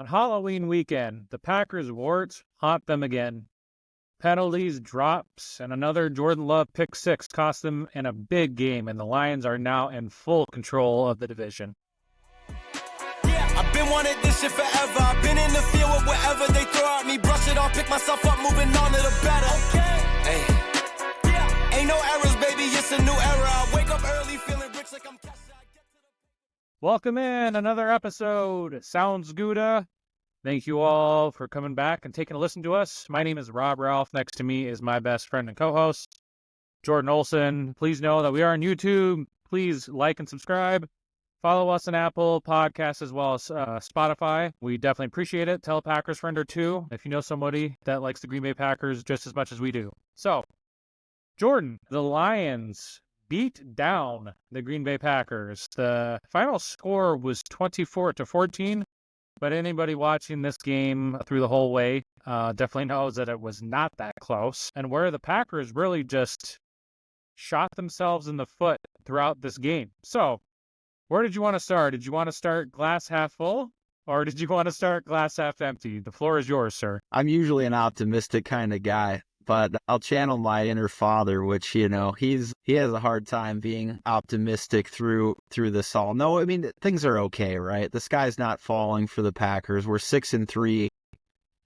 On Halloween weekend, the Packers' warts haunt them again. Penalties, drops, and another Jordan Love pick six cost them in a big game, and the Lions are now in full control of the division. Yeah, I've been wanting this shit forever. I've been in the field with whatever they throw at me. Brush it off, pick myself up, moving on to the better. Okay. Hey. Yeah. Ain't no errors, baby, it's a new era. I wake up early feeling rich like I'm cash. Welcome in another episode. Sounds Gouda. Thank you all for coming back and taking a listen to us. My name is Rob Ralph. Next to me is my best friend and co-host, Jordan Olson. Please know that we are on YouTube. Please like and subscribe. Follow us on Apple Podcasts as well as Spotify. We definitely appreciate it. Tell a Packers friend or two if you know somebody that likes the Green Bay Packers just as much as we do. So, Jordan, the Lions beat down the Green Bay Packers. The final score was 24-14, but anybody watching this game through the whole way definitely knows that it was not that close. And where the Packers really just shot themselves in the foot throughout this game. So, where did you want to start? Did you want to start glass half full, or did you want to start glass half empty? The floor is yours, sir. I'm usually an optimistic kind of guy, but I'll channel my inner father, which, he has a hard time being optimistic through this all. No, I mean, things are okay, right? The sky's not falling for the Packers. We're 6-3.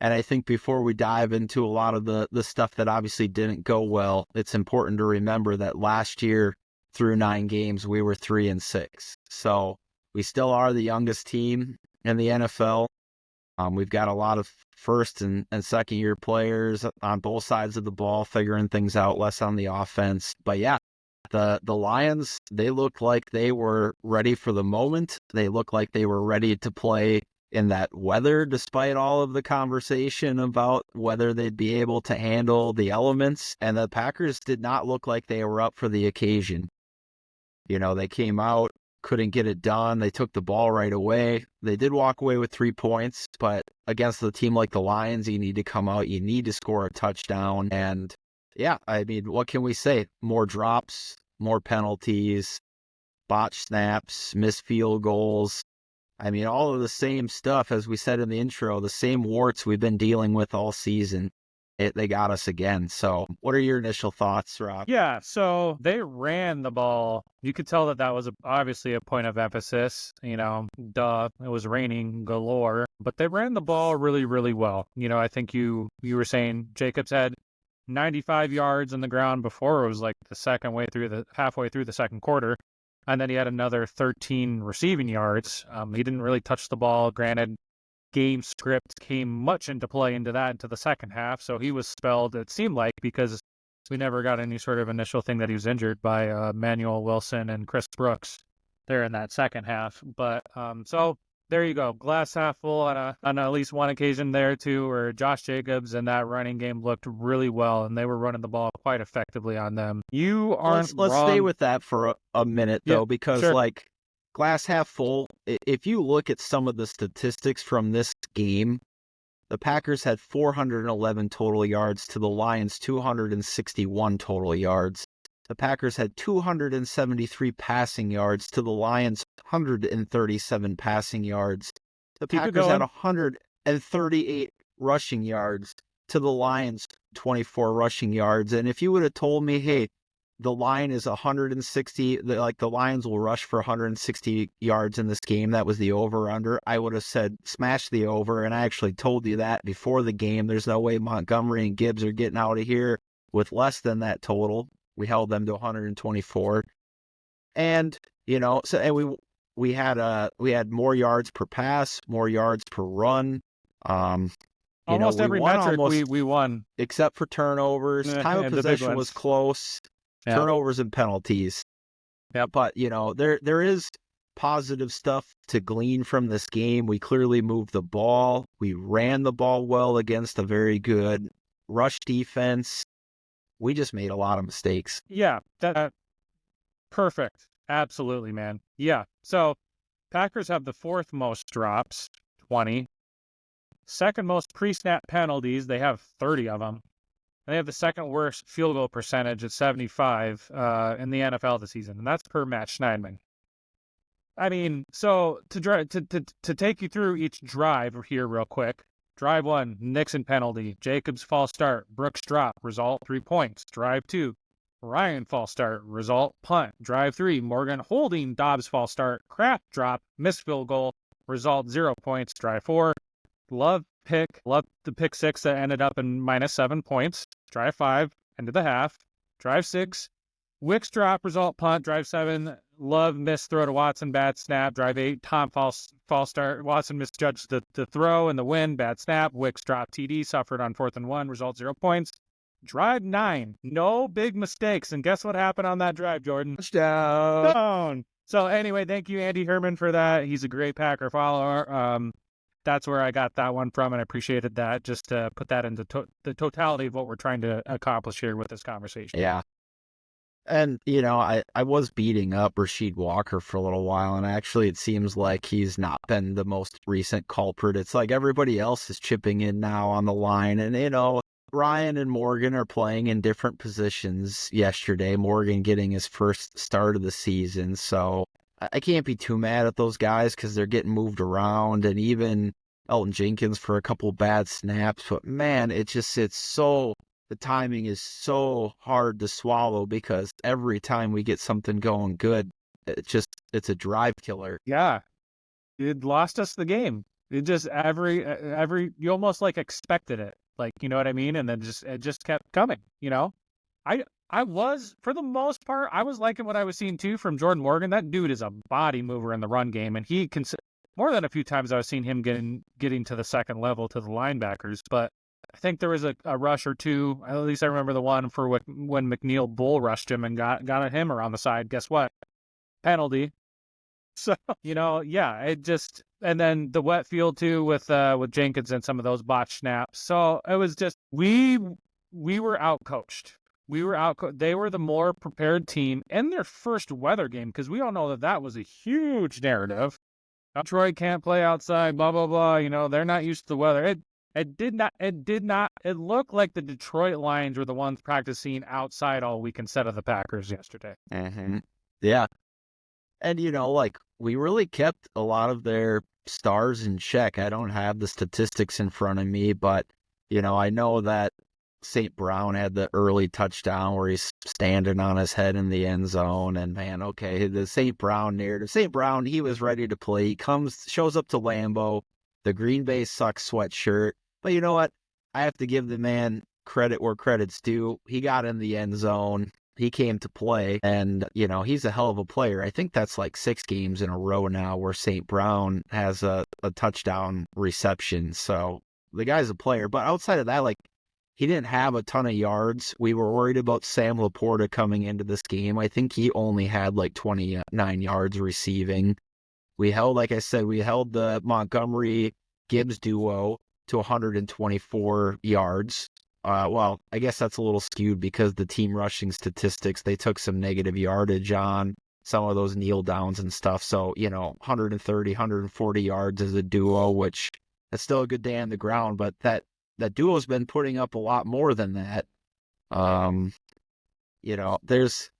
And I think before we dive into a lot of the stuff that obviously didn't go well, it's important to remember that last year through 9 games, we were 3-6. So we still are the youngest team in the NFL. We've got a lot of first and second year players on both sides of the ball, figuring things out, less on the offense. But yeah, the Lions, they look like they were ready for the moment. They look like they were ready to play in that weather, despite all of the conversation about whether they'd be able to handle the elements. And the Packers did not look like they were up for the occasion. They came out, couldn't get it done. They took the ball right away. They did walk away with 3 points, but against a team like the Lions, you need to come out, you need to score a touchdown. And yeah, I mean, what can we say? More drops, more penalties, botched snaps, missed field goals. I mean, all of the same stuff, as we said in the intro, the same warts we've been dealing with all season. They got us again. So what are your initial thoughts, Rob? Yeah, so they ran the ball. You could tell that was obviously a point of emphasis. It was raining galore, but they ran the ball really, really well. I think you were saying Jacobs had 95 yards on the ground before. It was like halfway through the second quarter. And then he had another 13 receiving yards. He didn't really touch the ball. Granted, game script came much into play into the second half. So he was spelled, it seemed like, because we never got any sort of initial thing that he was injured by Manuel Wilson and Chris Brooks there in that second half. But so there you go. Glass half full on at least one occasion there too, where Josh Jacobs and that running game looked really well, and they were running the ball quite effectively on them. You aren't Let's wrong. stay with that for a minute, though, because sure. Glass half full, if you look at some of the statistics from this game, the Packers had 411 total yards to the Lions' 261 total yards. The Packers had 273 passing yards to the Lions' 137 passing yards. The Packers had 138 rushing yards to the Lions' 24 rushing yards. And if you would have told me, hey, the line is 160, the Lions will rush for 160 yards in this game, that was the over-under, I would have said smash the over, and I actually told you that before the game. There's no way Montgomery and Gibbs are getting out of here with less than that total. We held them to 124. And, we had more yards per pass, more yards per run. Almost every metric we won. Except for turnovers. Time of possession was close. Yeah. Turnovers and penalties. Yeah, but there is positive stuff to glean from this game. We clearly moved the ball. We ran the ball well against a very good rush defense. We just made a lot of mistakes. Yeah, that perfect. Absolutely, man. Yeah. So Packers have the 4th most drops, 20. Second most pre-snap penalties. They have 30 of them. They have the second worst field goal percentage at 75 in the NFL this season, and that's per Matt Schneidman. I mean, so to take you through each drive here real quick. Drive 1, Nixon penalty. Jacobs false start. Brooks drop. Result 3 points. Drive 2, Ryan false start. Result punt. Drive 3, Morgan holding. Dobbs false start. Kraft drop. Missed field goal. Result 0 points. Drive 4, Love the pick 6 that ended up in -7 points. Drive 5, end of the half. Drive 6, Wicks drop, result punt. Drive 7, Love missed throw to Watson, bad snap. Drive 8, Tom false start. Watson misjudged the throw and the win, bad snap. Wicks drop TD, suffered on 4th and 1, result 0 points. Drive 9, no big mistakes. And guess what happened on that drive, Jordan? Touchdown. So anyway, thank you, Andy Herman, for that. He's a great Packer follower. That's where I got that one from, and I appreciated that, just to put that into the totality of what we're trying to accomplish here with this conversation. Yeah. And, I was beating up Rasheed Walker for a little while, and actually it seems like he's not been the most recent culprit. It's like everybody else is chipping in now on the line, and, Ryan and Morgan are playing in different positions yesterday, Morgan getting his first start of the season, so I can't be too mad at those guys because they're getting moved around, and even Elton Jenkins for a couple bad snaps. But man, the timing is so hard to swallow because every time we get something going good, it's a drive killer. Yeah, it lost us the game. It just every you almost like expected it, like, you know what I mean, and then it just kept coming. I was, for the most part, I was liking what I was seeing too from Jordan Morgan. That dude is a body mover in the run game, and he can, more than a few times I was seeing him getting to the second level to the linebackers. But I think there was a rush or two. At least I remember the one for when McNeil bull rushed him and got at him around the side. Guess what? Penalty. So, yeah, it just, and then the wet field too with Jenkins and some of those botch snaps. So it was just, we were outcoached. They were the more prepared team in their first weather game, because we all know that was a huge narrative. Detroit can't play outside, blah, blah, blah. They're not used to the weather. It looked like the Detroit Lions were the ones practicing outside all week instead of the Packers yesterday. Mm-hmm. Yeah. And, we really kept a lot of their stars in check. I don't have the statistics in front of me, but, I know that St. Brown had the early touchdown where he's standing on his head in the end zone. And man, okay, the St. Brown narrative. St. Brown, he was ready to play. He shows up to Lambeau, the Green Bay sucks sweatshirt. But you know what? I have to give the man credit where credit's due. He got in the end zone. He came to play, and, he's a hell of a player. I think that's like 6 games in a row now where St. Brown has a touchdown reception. So the guy's a player. But outside of that, he didn't have a ton of yards. We were worried about Sam Laporta coming into this game. I think he only had 29 yards receiving. Like I said, we held the Montgomery-Gibbs duo to 124 yards. Well, I guess that's a little skewed because the team rushing statistics, they took some negative yardage on some of those kneel downs and stuff. So, 130, 140 yards as a duo, which is still a good day on the ground, but that duo's been putting up a lot more than that. There's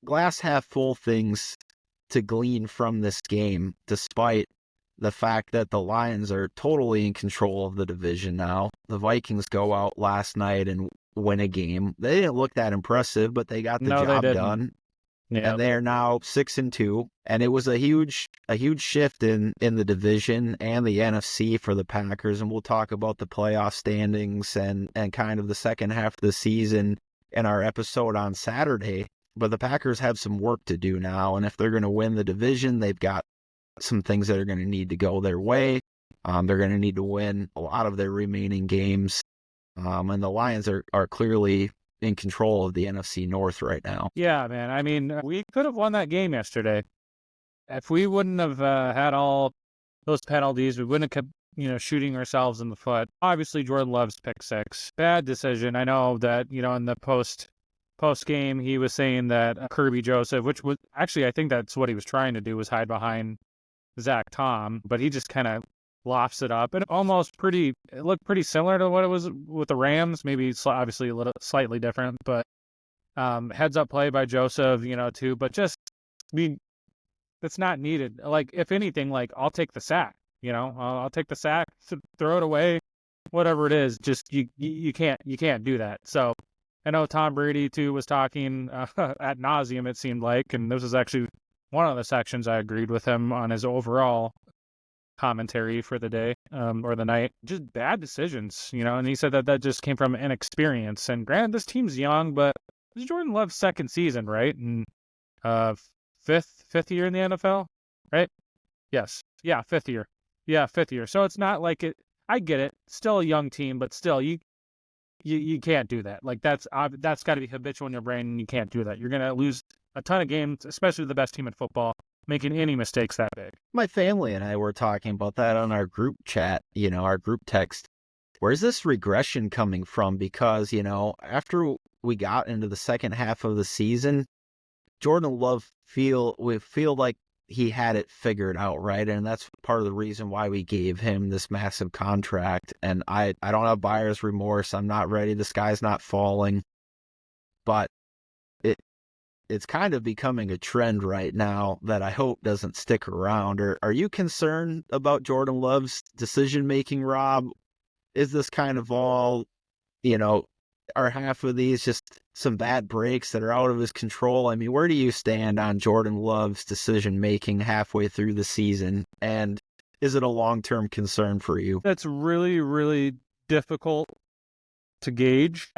glass half full things to glean from this game, despite the fact that the Lions are totally in control of the division now. The Vikings go out last night and win a game. They didn't look that impressive, but they got the job done. Yep. And they're now 6-2. And it was a huge shift in the division and the NFC for the Packers. And we'll talk about the playoff standings and kind of the second half of the season in our episode on Saturday. But the Packers have some work to do now. And if they're going to win the division, they've got some things that are going to need to go their way. They're going to need to win a lot of their remaining games. And the Lions are clearly in control of the NFC North right now. Yeah, man. I mean, we could have won that game yesterday. If we wouldn't have had all those penalties, we wouldn't have kept, shooting ourselves in the foot. Obviously, Jordan Love's pick 6. Bad decision. I know that, in the post game, he was saying that Kirby Joseph, which was actually, I think that's what he was trying to do, was hide behind Zach Tom, but he just kind of lofts it up, and it looked pretty similar to what it was with the Rams, maybe obviously a little slightly different, but heads up play by Joseph, too, but just, I mean, that's not needed. Like, if anything, like, I'll take the sack. I'll take the sack, throw it away, whatever it is. Just you can't do that. So I know Tom Brady too was talking ad nauseum, it seemed like, and this was actually one of the sections I agreed with him on his overall commentary for the day or the night. Just bad decisions, and he said that just came from inexperience. And granted, this team's young, but this is Jordan Love's second season, right? And fifth year in the NFL, right? Yes. Yeah, fifth year. Yeah, fifth year. So it's not like it. I get it. Still a young team, but still, you can't do that. Like, that's got to be habitual in your brain, and you can't do that. You're gonna lose a ton of games, especially the best team in football, making any mistakes that big. My family and I were talking about that on our group chat, our group text. Where's this regression coming from? Because, after we got into the second half of the season, Jordan Love we feel like he had it figured out, right? And that's part of the reason why we gave him this massive contract. And I don't have buyer's remorse. I'm not ready. The sky's not falling. But it's kind of becoming a trend right now that I hope doesn't stick around. Are you concerned about Jordan Love's decision-making, Rob? Is this kind of all, are half of these just some bad breaks that are out of his control? I mean, where do you stand on Jordan Love's decision-making halfway through the season? And is it a long-term concern for you? That's really, really difficult to gauge.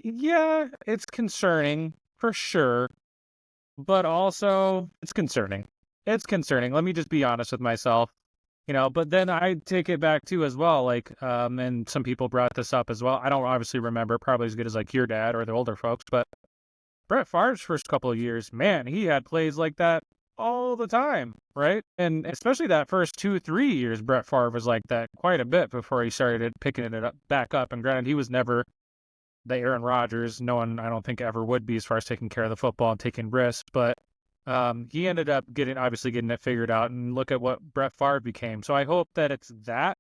Yeah, it's concerning for sure, but also it's concerning. It's concerning. Let me just be honest with myself. But then I take it back too as well, like, and some people brought this up as well. I don't obviously remember, probably as good as like your dad or the older folks, but Brett Favre's first couple of years, man, he had plays like that all the time, right? And especially that first 2-3 years, Brett Favre was like that quite a bit before he started picking it back up. And granted, he was never the Aaron Rodgers. No one, I don't think, ever would be as far as taking care of the football and taking risks, but he ended up getting it figured out, and look at what Brett Favre became. So I hope that it's that.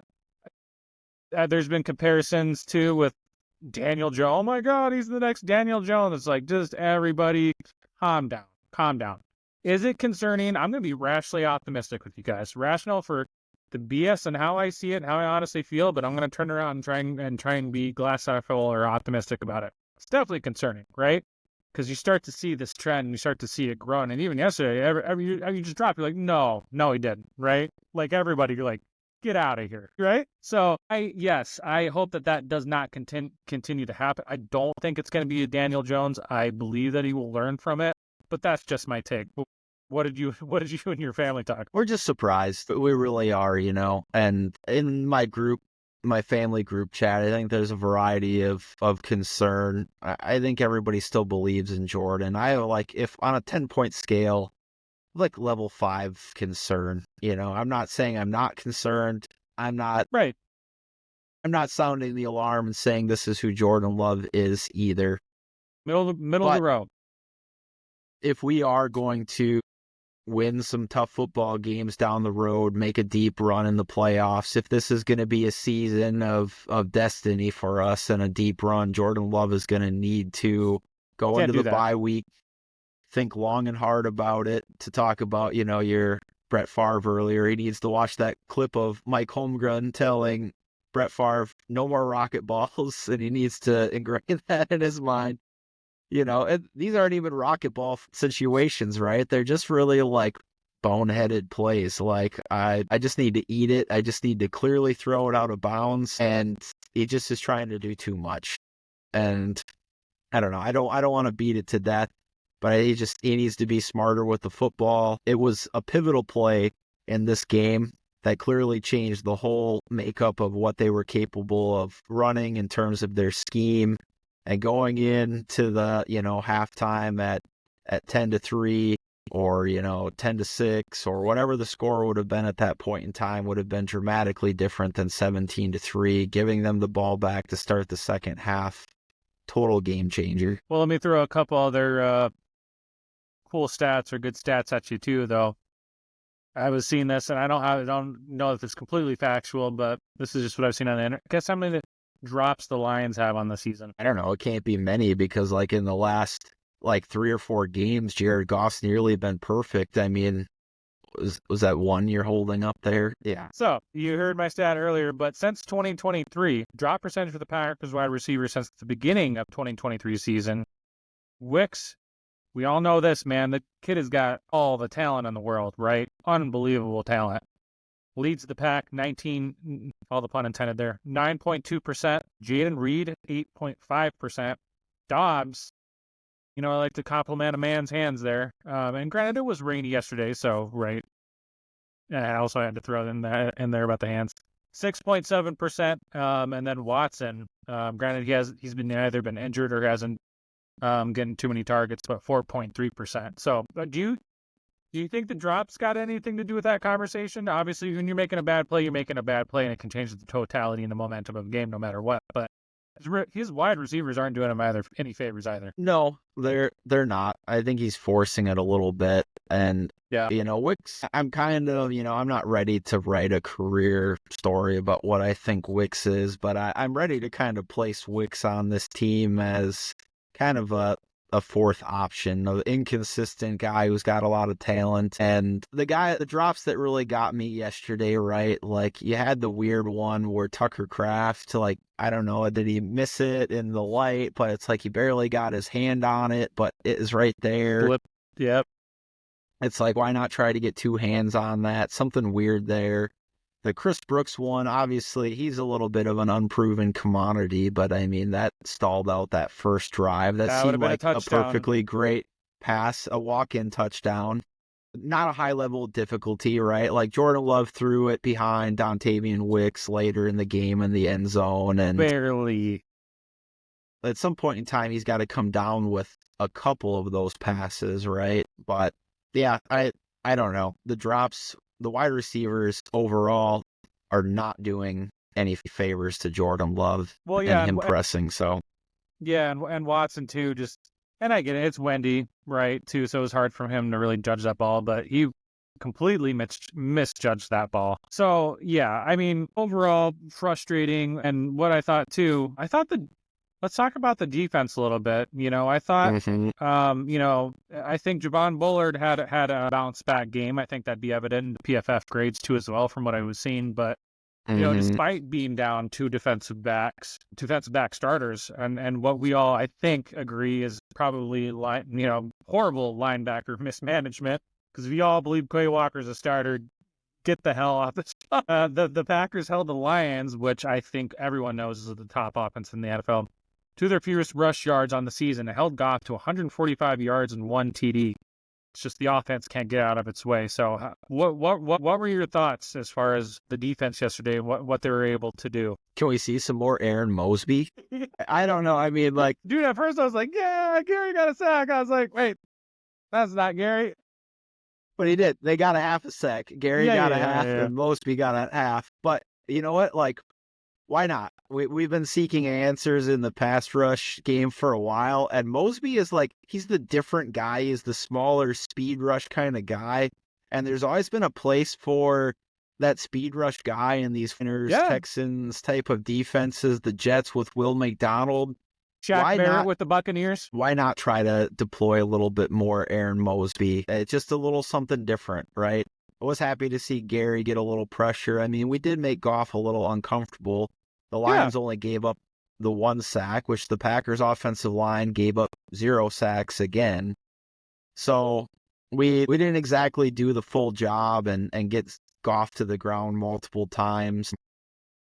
There's been comparisons too with Daniel Jones. Oh my God, he's the next Daniel Jones. It's like, just everybody calm down. Is it concerning? I'm going to be rationally optimistic with you guys. Rational for the BS and how I see it and how I honestly feel, but I'm going to turn around and try and be glass half full or optimistic about it. It's definitely concerning, right? Because you start to see this trend, and you start to see it growing. And even yesterday, you just drop. You're like, no, he didn't, right? Like, everybody, you're like, get out of here, right? So, I hope that does not continue to happen. I don't think it's going to be a Daniel Jones. I believe that he will learn from it, but that's just my take. What did you and your family talk? We're just surprised, but we really are, And in my family group chat, I think there's a variety of concern. I think everybody still believes in Jordan. I have, if on a 10-point scale, level 5 concern. I'm not saying I'm not concerned. I'm not sounding the alarm and saying this is who Jordan Love is either. Middle of the road. If we are going to win some tough football games down the road, make a deep run in the playoffs, if this is going to be a season of destiny for us and a deep run, Jordan Love is going to need to go into the bye week, think long and hard about it. To talk about, your Brett Favre earlier, he needs to watch that clip of Mike Holmgren telling Brett Favre, no more rocket balls, and he needs to ingrain that in his mind. And these aren't even rocket ball situations, right? They're just really boneheaded plays. I just need to eat it. I just need to clearly throw it out of bounds. And he just is trying to do too much. And I don't know. I don't want to beat it to death, but he needs to be smarter with the football. It was a pivotal play in this game that clearly changed the whole makeup of what they were capable of running in terms of their scheme. And going into the, halftime at 10-3 or, 10-6 or whatever the score would have been at that point in time would have been dramatically different than 17-3, giving them the ball back to start the second half. Total game changer. Well, let me throw a couple other cool stats or good stats at you too, though. I was seeing this, and I don't know if it's completely factual, but this is just what I've seen on the internet. Guess how many drops the Lions have on the season? I don't know. It can't be many because in the last 3 or 4 games, Jared Goff's nearly been perfect. I mean, Was that one you're holding up there? Yeah. So, you heard my stat earlier, but since 2023, drop percentage for the Packers wide receiver since the beginning of 2023 season, Wicks, we all know this, man. The kid has got all the talent in the world, right? Unbelievable talent. Leads the pack 19, all the pun intended there, 9.2%. Jaden Reed, 8.5%. Dobbs, I like to compliment a man's hands there. And granted, it was rainy yesterday, so, right. I also had to throw in there about the hands. 6.7%. And then Watson, granted, he's been either been injured or hasn't getting too many targets, but 4.3%. So do you think the drop's got anything to do with that conversation? Obviously, when you're making a bad play, and it can change the totality and the momentum of the game no matter what. But his wide receivers aren't doing him any favors either. No, they're not. I think he's forcing it a little bit. And, yeah, Wicks, I'm kind of, I'm not ready to write a career story about what I think Wicks is, but I'm ready to kind of place Wicks on this team as kind of a fourth option, an inconsistent guy who's got a lot of talent. And the drops that really got me yesterday, right? Like, you had the weird one where Tucker Kraft, I don't know, did he miss it in the light? But it's like he barely got his hand on it, but it is right there. Yep. It's like, why not try to get two hands on that? Something weird there. The Chris Brooks one, obviously, he's a little bit of an unproven commodity, but I mean, that stalled out that first drive. That seemed like a perfectly great pass, a walk-in touchdown. Not a high level of difficulty, right? Like, Jordan Love threw it behind Dontavian Wicks later in the game in the end zone. And barely. At some point in time, he's got to come down with a couple of those passes, right? But yeah, I don't know. The drops, the wide receivers overall are not doing any favors to Jordan Love and him pressing. So yeah, and Watson too. And I get it. It's windy, right? Too, so it was hard for him to really judge that ball. But he completely misjudged that ball. So yeah, I mean, overall frustrating. And what I thought too, let's talk about the defense a little bit. I thought, I think Javon Bullard had a bounce back game. I think that'd be evident in the PFF grades too as well from what I was seeing. But, despite being down two defensive back starters, and what we all, I think, agree is probably horrible linebacker mismanagement, because we all believe Quay Walker's a starter. Get the hell off the spot. The Packers held the Lions, which I think everyone knows is the top offense in the NFL, to their fewest rush yards on the season. It held Goff to 145 yards and 1 TD. It's just the offense can't get out of its way. So what were your thoughts as far as the defense yesterday and what they were able to do? Can we see some more Aaron Mosby? I don't know. I mean, dude, at first I was like, yeah, Gary got a sack. I was like, wait, that's not Gary. But he did. They got a half a sack. Gary got a half and Mosby got a half. But you know what? Why not? We've been seeking answers in the pass rush game for a while, and Mosby is he's the different guy. He's the smaller speed rush kind of guy, and there's always been a place for that speed rush guy in these Texans type of defenses, the Jets with Will McDonald. Shaq Barrett with the Buccaneers. Why not try to deploy a little bit more Aaron Mosby? It's just a little something different, right? I was happy to see Gary get a little pressure. I mean, we did make Goff a little uncomfortable. The Lions only gave up the 1 sack, which the Packers offensive line gave up 0 sacks again. So we didn't exactly do the full job and get Goff to the ground multiple times.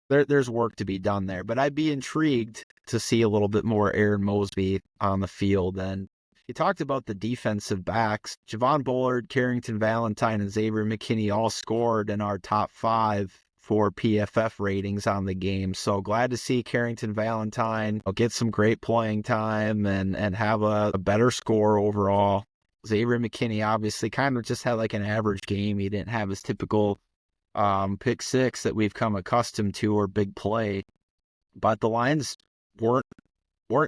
There's work to be done there, but I'd be intrigued to see a little bit more Aaron Mosby on the field. And you talked about the defensive backs. Javon Bullard, Carrington Valentine, and Xavier McKinney all scored in our top 5 for PFF ratings on the game. So glad to see Carrington Valentine get some great playing time and have a better score overall. Xavier McKinney obviously kind of just had an average game. He didn't have his typical pick six that we've come accustomed to or big play. But the Lions weren't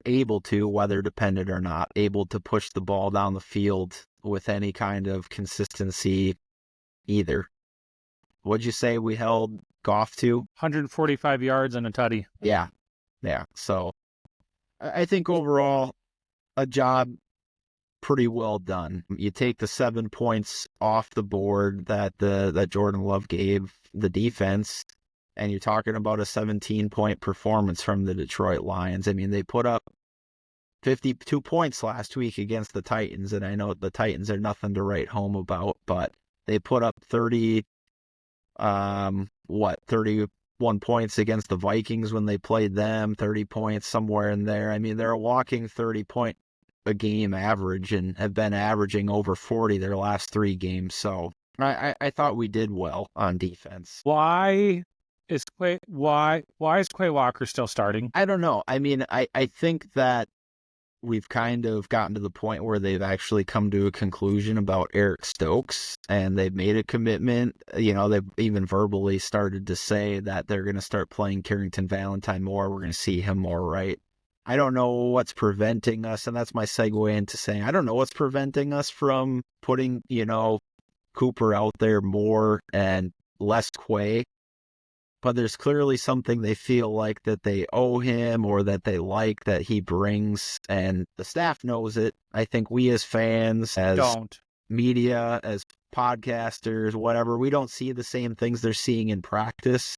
able to, weather dependent or not, able to push the ball down the field with any kind of consistency either. What'd you say we held Goff to? 145 yards and a tutty. Yeah. So I think overall a job pretty well done. You take the 7 points off the board that Jordan Love gave the defense, and you're talking about a 17-point performance from the Detroit Lions. I mean, they put up 52 points last week against the Titans, and I know the Titans are nothing to write home about, but they put up 31 points against the Vikings when they played them, 30 points somewhere in there. I mean, they're a walking 30-point a game average and have been averaging over 40 their last 3 games. So I thought we did well on defense. Why is Quay Walker still starting? I don't know. I mean, I think that we've kind of gotten to the point where they've actually come to a conclusion about Eric Stokes, and they've made a commitment. You know, they've even verbally started to say that they're going to start playing Carrington Valentine more. We're going to see him more, right? I don't know what's preventing us, and that's my segue into saying I don't know what's preventing us from putting, Cooper out there more and less Quay. But there's clearly something they feel like that they owe him or that they like that he brings, and the staff knows it. I think we as fans, as media, as podcasters, whatever, we don't see the same things they're seeing in practice,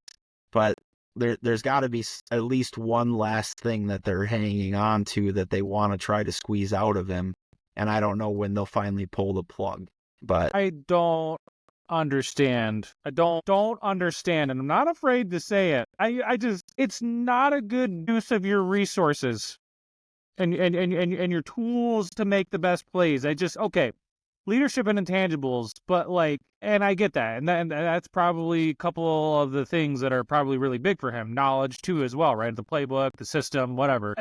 but there's got to be at least one last thing that they're hanging on to that they want to try to squeeze out of him, and I don't know when they'll finally pull the plug. But I don't understand. I don't understand, and I'm not afraid to say it. I just, it's not a good use of your resources and your tools to make the best plays. Okay, leadership and intangibles, but and I get that, and that's probably a couple of the things that are probably really big for him. Knowledge too, as well, right? The playbook, the system, whatever.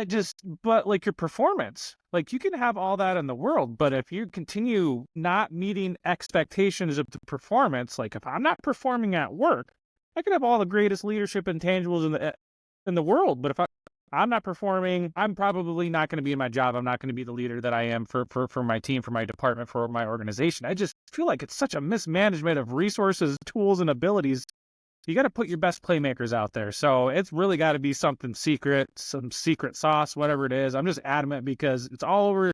But your performance, you can have all that in the world, but if you continue not meeting expectations of the performance, if I'm not performing at work, I could have all the greatest leadership intangibles in the world, but if I'm not performing, I'm probably not going to be in my job. I'm not going to be the leader that I am for my team, for my department, for my organization. I just feel like it's such a mismanagement of resources, tools, and abilities. You got to put your best playmakers out there. So it's really got to be something secret, some secret sauce, whatever it is. I'm just adamant because it's all over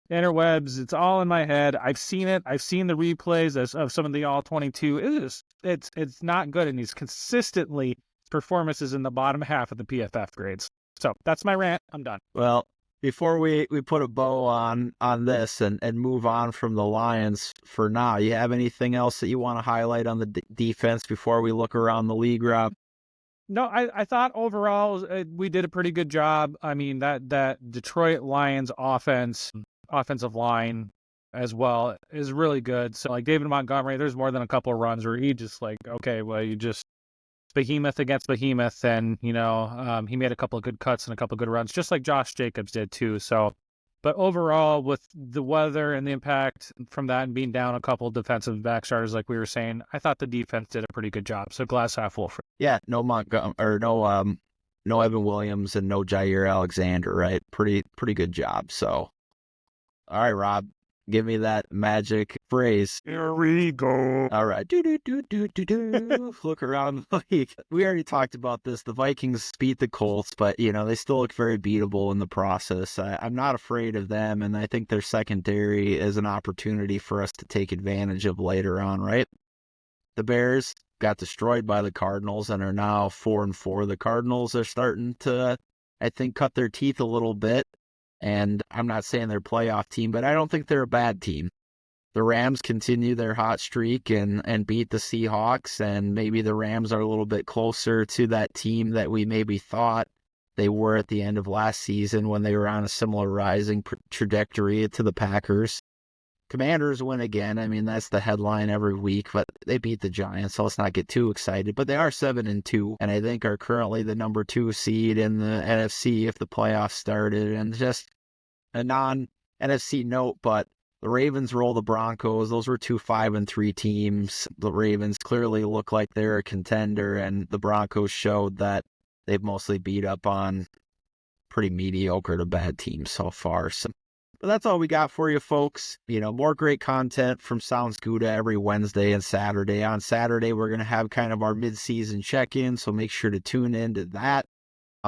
the interwebs. It's all in my head. I've seen it. I've seen the replays of some of the all-22. It's not good. And he's consistently performances in the bottom half of the PFF grades. So that's my rant. I'm done. Well, before we put a bow on this and move on from the Lions for now, you have anything else that you want to highlight on the defense before we look around the league, Rob? No, I thought overall we did a pretty good job. I mean, that Detroit Lions offensive line as well is really good. So David Montgomery, there's more than a couple of runs where he just okay, well, you just behemoth against behemoth, and he made a couple of good cuts and a couple of good runs, just like Josh Jacobs did too. So, but overall, with the weather and the impact from that and being down a couple of defensive back starters, like we were saying, I thought the defense did a pretty good job. So glass half full. Yeah, no Evan Williams and no Jair Alexander, right? Pretty good job. So, all right, Rob, give me that magic phrase. Here we go. All right. Look around the league. We already talked about this. The Vikings beat the Colts, but, they still look very beatable in the process. I'm not afraid of them, and I think their secondary is an opportunity for us to take advantage of later on, right? The Bears got destroyed by the Cardinals and are now 4-4. The Cardinals are starting to, I think, cut their teeth a little bit. And I'm not saying they're a playoff team, but I don't think they're a bad team. The Rams continue their hot streak and beat the Seahawks, and maybe the Rams are a little bit closer to that team that we maybe thought they were at the end of last season when they were on a similar rising trajectory to the Packers. Commanders win again. I mean, that's the headline every week, but they beat the Giants, so let's not get too excited. But they are 7-2, and I think are currently the number 2 seed in the NFC if the playoffs started. And just a non-NFC note, but the Ravens roll the Broncos. Those were 2 5-3 teams. The Ravens clearly look like they're a contender, and the Broncos showed that they've mostly beat up on pretty mediocre to bad teams so far. But that's all we got for you, folks. More great content from Sounds Gouda every Wednesday and Saturday. On Saturday, we're going to have kind of our mid-season check-in, so make sure to tune in to that.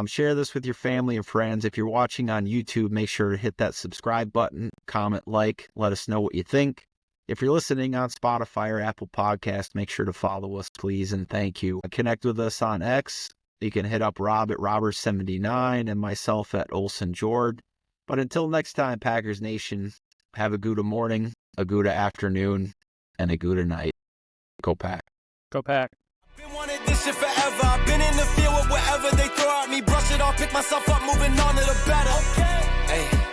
Share this with your family and friends. If you're watching on YouTube, make sure to hit that subscribe button, comment, like, let us know what you think. If you're listening on Spotify or Apple Podcast, make sure to follow us, please, and thank you. Connect with us on X. You can hit up Rob at Robber79 and myself at Olson Jord. But until next time, Packers Nation, have a Gouda morning, a Gouda afternoon, and a Gouda night. Go Pack. Go Pack. Been wanted this shit forever. I've been in the field with whatever they throw at me. Brush it off, pick myself up, moving on to the better. Okay. Hey.